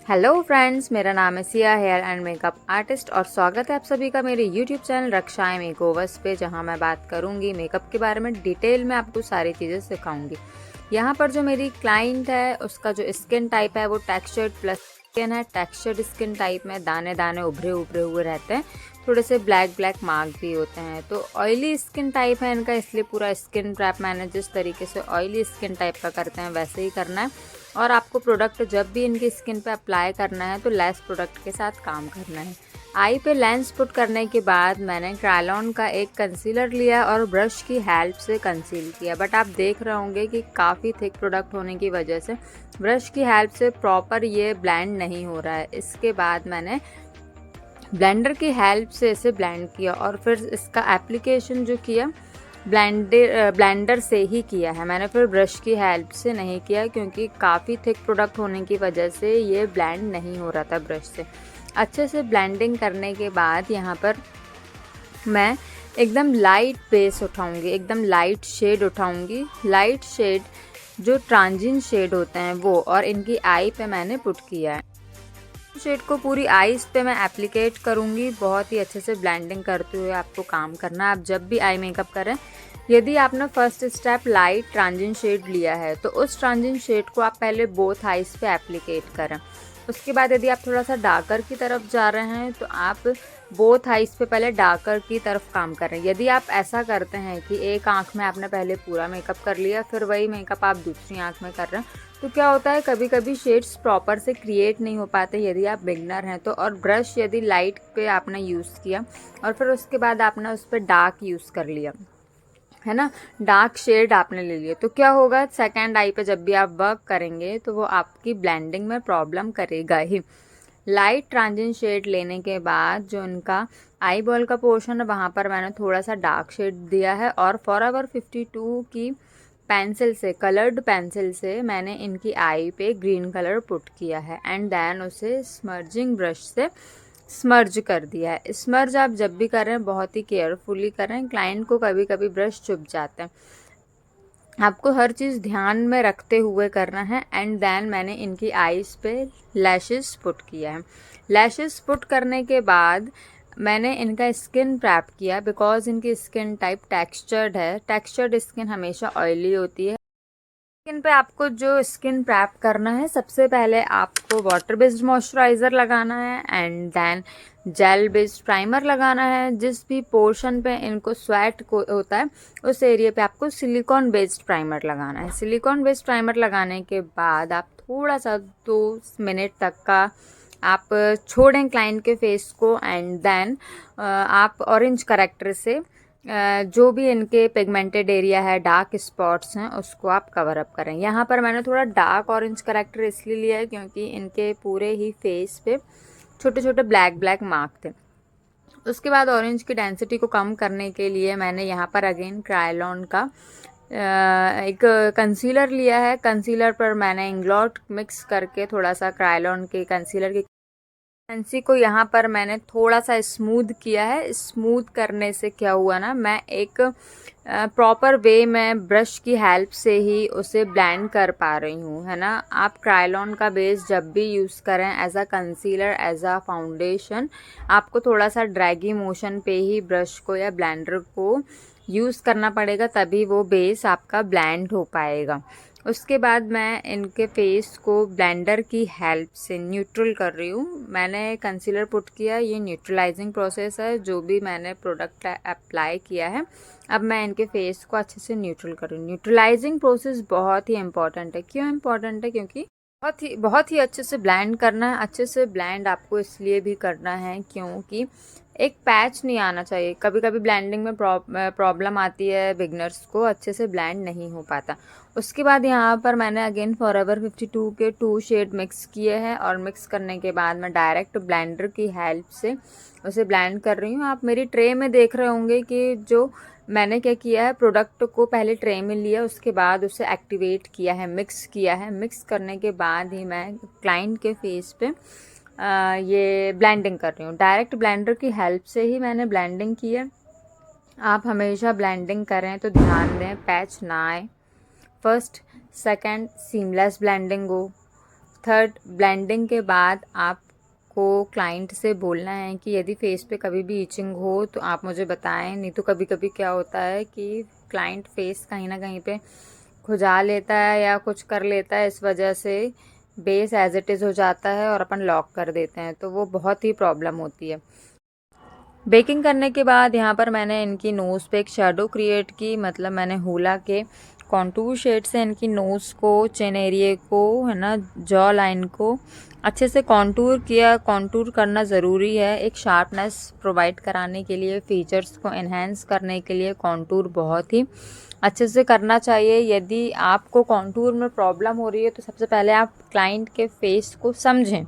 Hello friends, मेरा नाम है Siya hair and makeup artist और स्वागत है आप सभी का मेरे यूट्यूब चैनल रक्षाएं मेकओवर्स पे, जहां मैं बात करूंगी मेकअप के बारे में। डिटेल में आपको सारी चीज़ें सिखाऊंगी। यहां पर जो मेरी क्लाइंट है उसका जो स्किन टाइप है वो टेक्सचर्ड प्लस स्किन है। टेक्सचर्ड स्किन टाइप में दाने दाने उभरे उभरे हुए रहते हैं, थोड़े से ब्लैक ब्लैक मार्क भी होते हैं। तो ऑयली स्किन टाइप है इनका, इसलिए पूरा स्किन प्रैप मैंने जिस तरीके से ऑयली स्किन टाइप का करते हैं वैसे ही करना है। और आपको प्रोडक्ट जब भी इनकी स्किन पे अप्लाई करना है तो लेस प्रोडक्ट के साथ काम करना है। आई पे लेंस पुट करने के बाद मैंने क्रायलॉन का एक कंसीलर लिया और ब्रश की हेल्प से कंसील किया। बट आप देख रहे होंगे कि काफ़ी थिक प्रोडक्ट होने की वजह से ब्रश की हेल्प से प्रॉपर ये ब्लेंड नहीं हो रहा है। इसके बाद मैंने ब्लेंडर की हेल्प से इसे ब्लेंड किया और फिर इसका एप्लीकेशन जो किया ब्लेंडर से ही किया है मैंने, फिर ब्रश की हेल्प से नहीं किया क्योंकि काफ़ी थिक प्रोडक्ट होने की वजह से ये ब्लेंड नहीं हो रहा था ब्रश से। अच्छे से ब्लेंडिंग करने के बाद यहाँ पर मैं एकदम लाइट बेस उठाऊंगी, एकदम लाइट शेड उठाऊंगी। लाइट शेड जो ट्रांजिन शेड होते हैं वो, और इनकी आई पे मैंने पुट किया है। शेड को पूरी आईज पे मैं एप्लीकेट करूँगी। बहुत ही अच्छे से ब्लेंडिंग करते हुए आपको काम करना है। आप जब भी आई मेकअप करें, यदि आपने फर्स्ट स्टेप लाइट ट्रांजिन शेड लिया है तो उस ट्रांजिन शेड को आप पहले बोथ आईज पे एप्लीकेट करें। उसके बाद यदि आप थोड़ा सा डार्कर की तरफ जा रहे हैं तो आप बोथ आईज पे पहले डार्कर की तरफ काम करें। यदि आप ऐसा करते हैं कि एक आंख में आपने पहले पूरा मेकअप कर लिया, फिर वही मेकअप आप दूसरी आंख में कर रहे हैं, तो क्या होता है कभी कभी शेड्स प्रॉपर से क्रिएट नहीं हो पाते यदि आप बिगनर हैं तो। और ब्रश यदि लाइट पे आपने यूज़ किया और फिर उसके बाद आपने उस पर डार्क यूज़ कर लिया है ना, डार्क शेड आपने ले लिया, तो क्या होगा सेकंड आई पे जब भी आप वर्क करेंगे तो वो आपकी ब्लेंडिंग में प्रॉब्लम करेगा ही। लाइट ट्रांजिन शेड लेने के बाद जो इनका आई बॉल का पोर्शन है वहाँ पर मैंने थोड़ा सा डार्क शेड दिया है और फॉरएवर 52 की पेंसिल से, कलर्ड पेंसिल से मैंने इनकी आई पे ग्रीन कलर पुट किया है एंड देन उसे स्मर्जिंग ब्रश से स्मर्ज कर दिया है। स्मर्ज आप जब भी करें बहुत ही केयरफुली करें, क्लाइंट को कभी कभी ब्रश चुभ जाते हैं। आपको हर चीज़ ध्यान में रखते हुए करना है। एंड देन मैंने इनकी आईज पे लैशेस पुट किया है। लैशेस पुट करने के बाद मैंने इनका स्किन प्रैप किया, बिकॉज इनकी स्किन टाइप टेक्सचर्ड है। टेक्सचर्ड स्किन हमेशा ऑयली होती है। स्किन पे आपको जो स्किन प्रैप करना है, सबसे पहले आपको वाटर बेस्ड मॉइस्चराइज़र लगाना है and then gel based primer लगाना है। जिस भी पोर्शन पे इनको स्वेट को होता है उस एरिया पे आपको सिलिकॉन बेस्ड प्राइमर लगाना है। सिलिकॉन बेस्ड प्राइमर लगाने के बाद आप थोड़ा सा 2 मिनट तक का आप छोड़ें क्लाइंट के फेस को एंड देन आप ऑरेंज करेक्टर से जो भी इनके पिगमेंटेड एरिया है, डार्क स्पॉट्स हैं, उसको आप कवर अप करें। यहाँ पर मैंने थोड़ा डार्क ऑरेंज करेक्टर इसलिए लिया है क्योंकि इनके पूरे ही फेस पे छोटे छोटे ब्लैक ब्लैक मार्क थे। उसके बाद ऑरेंज की डेंसिटी को कम करने के लिए मैंने यहाँ पर अगेन क्रायलॉन का एक कंसीलर लिया है। कंसीलर पर मैंने इंग्लॉट मिक्स करके थोड़ा सा क्रायलॉन के कंसीलर की पेंसी को यहाँ पर मैंने थोड़ा सा स्मूथ किया है। स्मूथ करने से क्या हुआ ना, मैं एक प्रॉपर वे में ब्रश की हेल्प से ही उसे ब्लेंड कर पा रही हूँ, है ना। आप क्रायलॉन का बेस जब भी यूज़ करें as a concealer, as a foundation, आपको थोड़ा सा ड्रैगी मोशन पे ही ब्रश को या ब्लेंडर को यूज़ करना पड़ेगा, तभी वो बेस आपका ब्लेंड हो पाएगा। उसके बाद मैं इनके फेस को ब्लेंडर की हेल्प से न्यूट्रल कर रही हूँ। मैंने कंसीलर पुट किया, ये न्यूट्रलाइजिंग प्रोसेस है। जो भी मैंने प्रोडक्ट अप्लाई किया है, अब मैं इनके फेस को अच्छे से न्यूट्रल कर रही हूँ। न्यूट्रलाइजिंग प्रोसेस बहुत ही इंपॉर्टेंट है। क्यों इंपॉर्टेंट है? क्योंकि बहुत ही अच्छे से ब्लेंड करना है। अच्छे से ब्लेंड आपको इसलिए भी करना है क्योंकि एक पैच नहीं आना चाहिए। कभी कभी ब्लेंडिंग में प्रॉब्लम आती है, बिगनर्स को अच्छे से ब्लेंड नहीं हो पाता। उसके बाद यहाँ पर मैंने अगेन फॉरएवर 52 के 2 शेड मिक्स किए हैं और मिक्स करने के बाद मैं डायरेक्ट ब्लेंडर की हेल्प से उसे ब्लेंड कर रही हूँ। आप मेरी ट्रे में देख रहे होंगे कि जो मैंने क्या किया है, प्रोडक्ट को पहले ट्रे में लिया, उसके बाद उसे एक्टिवेट किया है, मिक्स किया है। मिक्स करने के बाद ही मैं क्लाइंट के फेस पे ये ब्लेंडिंग कर रही हूँ। डायरेक्ट ब्लेंडर की हेल्प से ही मैंने ब्लेंडिंग की है। आप हमेशा ब्लेंडिंग करें तो ध्यान दें पैच ना आए। फर्स्ट सेकंड सीमलेस ब्लेंडिंग हो, थर्ड, ब्लेंडिंग के बाद आपको क्लाइंट से बोलना है कि यदि फेस पे कभी भी इचिंग हो तो आप मुझे बताएं, नहीं तो कभी कभी क्या होता है कि क्लाइंट फेस कहीं ना कहीं पे खुजा लेता है या कुछ कर लेता है, इस वजह से बेस एज इट इज़ हो जाता है और अपन लॉक कर देते हैं, तो वो बहुत ही प्रॉब्लम होती है। बेकिंग करने के बाद यहाँ पर मैंने इनकी नोज़ पे एक शेडो क्रिएट की, मतलब मैंने हुला के कॉन्टूर शेड से इनकी नोज़ को, चिन एरिए को, है ना, जॉ लाइन को अच्छे से कॉन्टूर किया। कॉन्टूर करना ज़रूरी है एक शार्पनेस प्रोवाइड कराने के लिए, फीचर्स को एनहेंस करने के लिए कॉन्टूर बहुत ही अच्छे से करना चाहिए। यदि आपको कॉन्टूर में प्रॉब्लम हो रही है तो सबसे पहले आप क्लाइंट के फेस को समझें,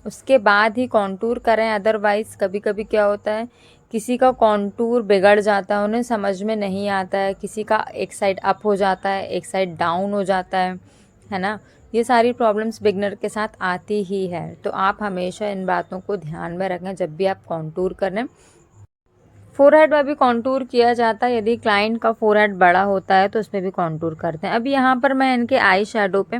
उसके बाद ही कॉन्टूर करें। अदरवाइज़ कभी कभी क्या होता है, किसी का कॉन्टूर बिगड़ जाता है, उन्हें समझ में नहीं आता है, किसी का एक साइड अप हो जाता है, एक साइड डाउन हो जाता है ना। ये सारी प्रॉब्लम्स बिगनर के साथ आती ही है, तो आप हमेशा इन बातों को ध्यान में रखें जब भी आप कॉन्टूर करें। फोरहेड में भी कॉन्टूर किया जाता है, यदि क्लाइंट का फोरहेड बड़ा होता है तो उसमें भी कॉन्टूर करते हैं। अब यहाँ पर मैं इनके आई शेडो पे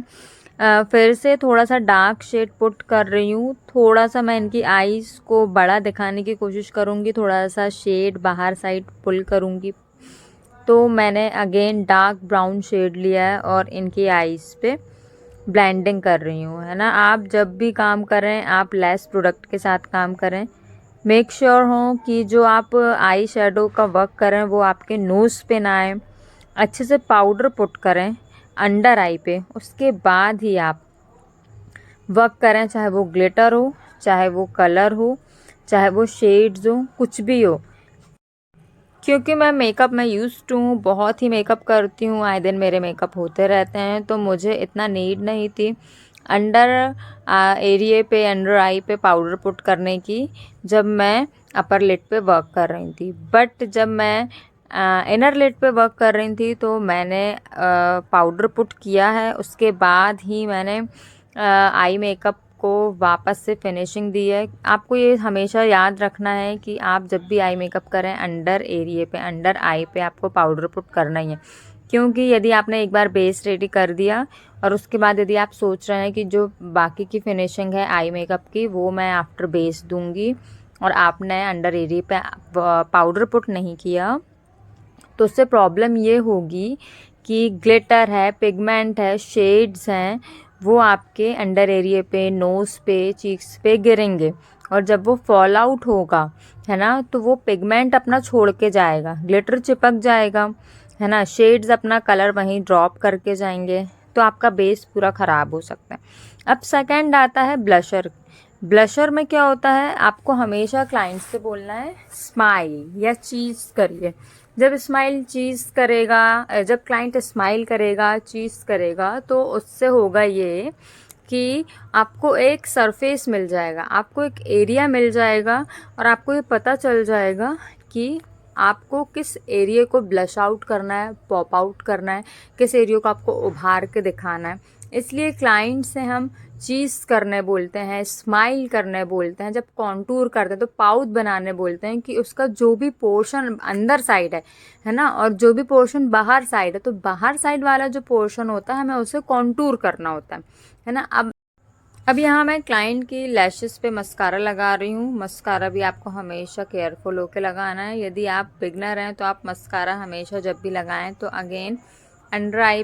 फिर से थोड़ा सा डार्क शेड पुट कर रही हूँ। थोड़ा सा मैं इनकी आईज़ को बड़ा दिखाने की कोशिश करूँगी, थोड़ा सा शेड बाहर साइड पुल करूँगी। तो मैंने अगेन डार्क ब्राउन शेड लिया है और इनकी आईज़ पे ब्लेंडिंग कर रही हूँ, है ना। आप जब भी काम करें आप लेस प्रोडक्ट के साथ काम करें। मेक श्योर हो कि जो आप आई शेडो का वर्क करें वो आपके नोज़ पे ना आए। अच्छे से पाउडर पुट करें अंडर आई पे, उसके बाद ही आप वर्क करें, चाहे वो ग्लिटर हो, चाहे वो कलर हो, चाहे वो शेड्स हो, कुछ भी हो। क्योंकि मैं मेकअप में यूज्ड हूँ, बहुत ही मेकअप करती हूँ, आए दिन मेरे मेकअप होते रहते हैं, तो मुझे इतना नीड नहीं थी अंडर एरिए पे, अंडर आई पे पाउडर पुट करने की जब मैं अपर लिड पे वर्क कर रही थी। बट जब मैं इनर लिड पे वर्क कर रही थी तो मैंने पाउडर पुट किया है, उसके बाद ही मैंने आई मेकअप को वापस से फिनिशिंग दी है। आपको ये हमेशा याद रखना है कि आप जब भी आई मेकअप करें अंडर एरिए पे, अंडर आई पे आपको पाउडर पुट करना ही है। क्योंकि यदि आपने एक बार बेस रेडी कर दिया और उसके बाद यदि आप सोच रहे हैं कि जो बाकी की फिनिशिंग है आई मेकअप की वो मैं आफ्टर बेस दूंगी और आपने अंडर एरिया पे पाउडर पुट नहीं किया, तो उससे प्रॉब्लम ये होगी कि ग्लिटर है, पिगमेंट है, शेड्स हैं, वो आपके अंडर एरिया पे, नोज़ पे, चीक्स पे गिरेंगे और जब वो फॉल आउट होगा, है ना, तो वो पिगमेंट अपना छोड़ के जाएगा, ग्लिटर चिपक जाएगा, है ना, शेड्स अपना कलर वहीं ड्रॉप करके जाएंगे, तो आपका बेस पूरा ख़राब हो सकता है। अब सेकंड आता है ब्लशर। ब्लशर में क्या होता है, आपको हमेशा क्लाइंट से बोलना है स्माइल या चीज़ करिए। जब स्माइल चीज़ करेगा, जब क्लाइंट स्माइल करेगा, चीज़ करेगा, तो उससे होगा ये कि आपको एक सरफेस मिल जाएगा, आपको एक एरिया मिल जाएगा और आपको ये पता चल जाएगा कि आपको किस एरिया को ब्लश आउट करना है, पॉप आउट करना है, किस एरिया को आपको उभार के दिखाना है। इसलिए क्लाइंट से हम चीज़ करने बोलते हैं, स्माइल करने बोलते हैं, जब कॉन्टूर करते हैं तो पाउच बनाने बोलते हैं कि उसका जो भी पोर्शन अंदर साइड है ना, और जो भी पोर्शन बाहर साइड है, तो बाहर साइड वाला जो पोर्शन होता है हमें उसे कॉन्टूर करना होता है ना। अब यहाँ मैं क्लाइंट की लैशेस पे मस्कारा लगा रही हूँ। मस्कारा भी आपको हमेशा केयरफुल होकर लगाना है। यदि आप बिगनर हैं तो आप मस्कारा हमेशा जब भी लगाएं तो अगेन अंडर आई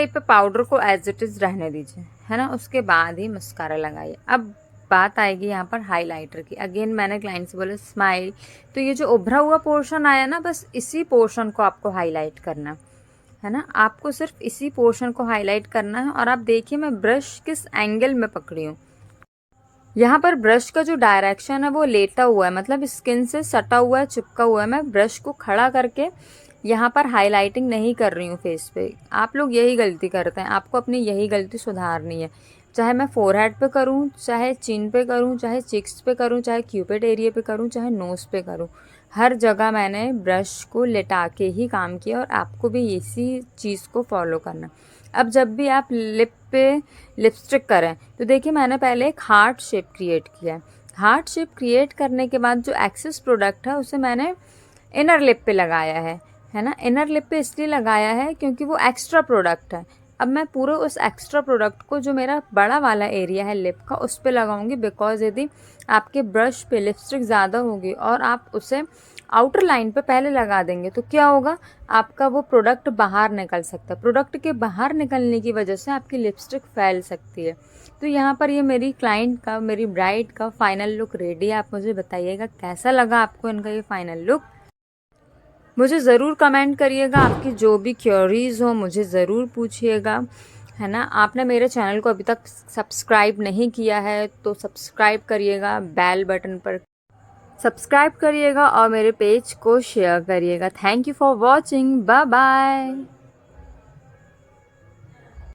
पे पाउडर को एज इट इज़ रहने दीजिए, है ना, उसके बाद ही मस्कारा लगाइए। अब बात आएगी यहाँ पर हाइलाइटर की। अगेन मैंने क्लाइंट से बोला स्माइल, तो ये जो उभरा हुआ पोर्शन आया ना, बस इसी पोर्शन को आपको हाईलाइट करना है ना, आपको सिर्फ इसी पोर्शन को हाईलाइट करना है। और आप देखिए मैं ब्रश किस एंगल में पकड़ी हूँ। यहाँ पर ब्रश का जो डायरेक्शन है वो लेटा हुआ है, मतलब स्किन से सटा हुआ है, चिपका हुआ है। मैं ब्रश को खड़ा करके यहाँ पर हाईलाइटिंग नहीं कर रही हूँ फेस पे। आप लोग यही गलती करते हैं, आपको अपनी यही गलती सुधारनी है। चाहे मैं फोरहेड पे करूँ, चाहे चिन पे करूँ, चाहे चिक्स पे करूँ, चाहे क्यूपिड एरिया पे करूँ, चाहे नोज़ पे करूँ, हर जगह मैंने ब्रश को लेटा के ही काम किया और आपको भी इसी चीज़ को फॉलो करना। अब जब भी आप लिप पे लिपस्टिक करें तो देखिए मैंने पहले एक हार्ट शेप क्रिएट किया है। हार्ट शेप क्रिएट करने के बाद जो एक्सेस प्रोडक्ट है उसे मैंने इनर लिप पे लगाया है ना। इनर लिप पे इसलिए लगाया है क्योंकि वो एक्स्ट्रा प्रोडक्ट है। अब मैं पूरे उस एक्स्ट्रा प्रोडक्ट को जो मेरा बड़ा वाला एरिया है लिप का उस पे लगाऊंगी, बिकॉज यदि आपके ब्रश पे लिपस्टिक ज़्यादा होगी और आप उसे आउटर लाइन पे पहले लगा देंगे तो क्या होगा, आपका वो प्रोडक्ट बाहर निकल सकता है। प्रोडक्ट के बाहर निकलने की वजह से आपकी लिपस्टिक फैल सकती है। तो यहाँ पर ये मेरी क्लाइंट का, मेरी ब्राइड का फाइनल लुक रेडी है। आप मुझे बताइएगा कैसा लगा आपको इनका ये फाइनल लुक। मुझे ज़रूर कमेंट करिएगा, आपकी जो भी क्वेरीज हो मुझे ज़रूर पूछिएगा, है ना। आपने मेरे चैनल को अभी तक सब्सक्राइब नहीं किया है तो सब्सक्राइब करिएगा, बेल बटन पर सब्सक्राइब करिएगा और मेरे पेज को शेयर करिएगा। Thank you for watching, bye bye.